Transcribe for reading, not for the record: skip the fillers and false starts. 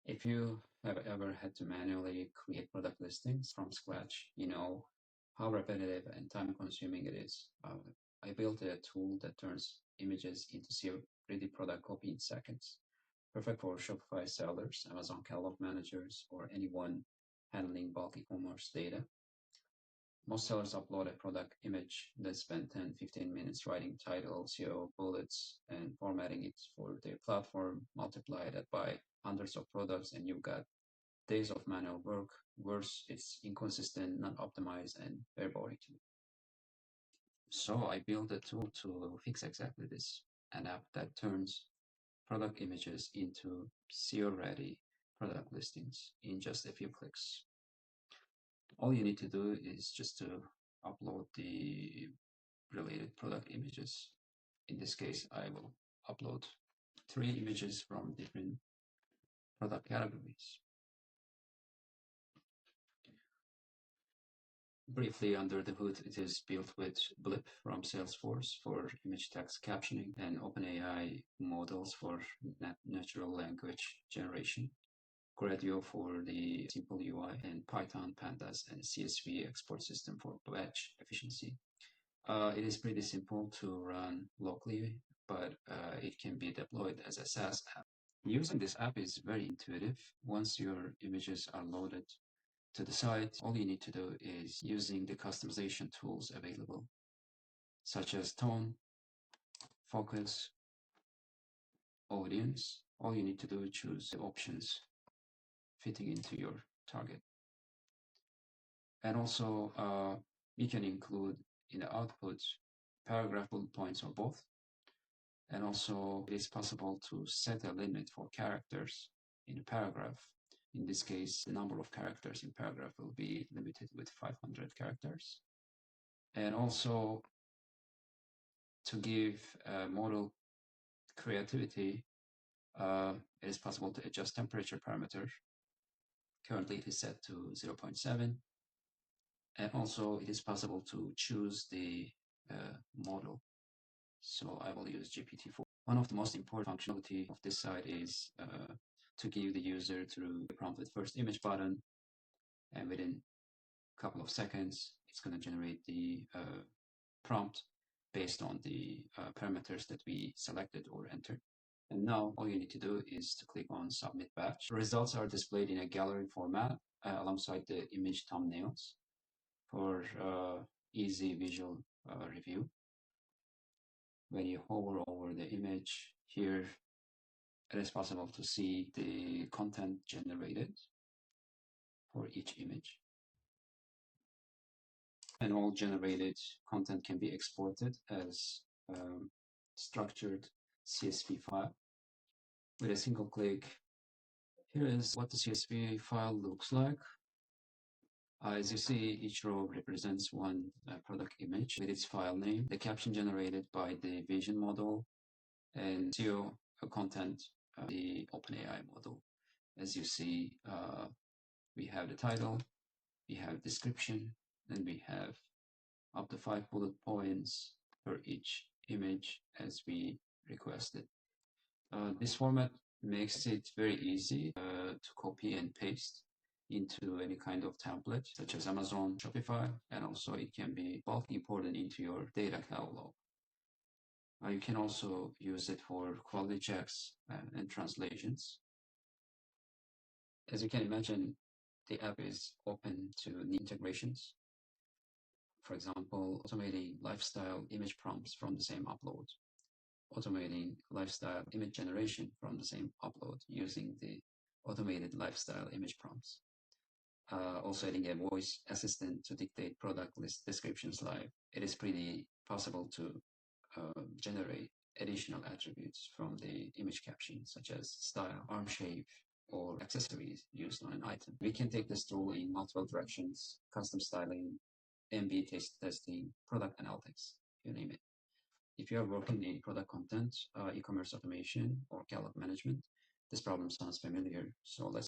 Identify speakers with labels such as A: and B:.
A: If you have ever had to manually create product listings from scratch, you know how repetitive and time consuming it is. I built a tool that turns images into 3D product copy in seconds, perfect for Shopify sellers, Amazon catalog managers, or anyone handling bulk e-commerce data. Most sellers upload a product image, then spend 10-15 minutes writing title, SEO, bullets, and formatting it for their platform. Multiply that by hundreds of products, and you've got days of manual work. Worse, it's inconsistent, not optimized, and very boring to me. So I built a tool to fix exactly this, an app that turns product images into SEO-ready product listings in just a few clicks. All you need to do is just to upload the related product images. In this case, I will upload 3 images from different product categories. Briefly, under the hood, it is built with BLIP from Salesforce for image text captioning and OpenAI models for natural language generation, Gradio for the simple UI, and Python, Pandas, and CSV export system for batch efficiency. It is pretty simple to run locally, but it can be deployed as a SaaS app. Using this app is very intuitive. Once your images are loaded to the site, all you need to do is using the customization tools available, such as tone, focus, audience. All you need to do is choose the options fitting into your target. And also, you can include in the output paragraph, bullet points, or both. And also, it is possible to set a limit for characters in a paragraph. In this case, the number of characters in paragraph will be limited with 500 characters. And also, to give model creativity, it is possible to adjust temperature parameter. Currently, it is set to 0.7. And also, it is possible to choose the model. So I will use GPT-4. One of the most important functionality of this site is to give the user through the prompt with first image button, and within a couple of seconds, it's going to generate the prompt based on the parameters that we selected or entered. And now all you need to do is to click on Submit Batch. The results are displayed in a gallery format alongside the image thumbnails for easy visual review. When you hover over the image here, it is possible to see the content generated for each image. And all generated content can be exported as structured CSV file. With a single click, here is what the CSV file looks like. As you see, each row represents one product image with its file name, the caption generated by the vision model, and SEO content, the OpenAI model. As you see, we have the title, we have description, and we have up to 5 bullet points per each image as we requested. This format makes it very easy to copy and paste into any kind of template, such as Amazon, Shopify, and also it can be bulk imported into your data catalog. You can also use it for quality checks and translations. As you can imagine, the app is open to new integrations. For example, automating lifestyle image prompts from the same upload, automating lifestyle image generation from the same upload using the automated lifestyle image prompts. Also adding a voice assistant to dictate product list descriptions live. It is pretty possible to generate additional attributes from the image caption, such as style, arm shape, or accessories used on an item. We can take this tool in multiple directions: custom styling, A/B testing, product analytics, you name it. If you are working in product content, e-commerce automation, or catalog management, this problem sounds familiar. So let's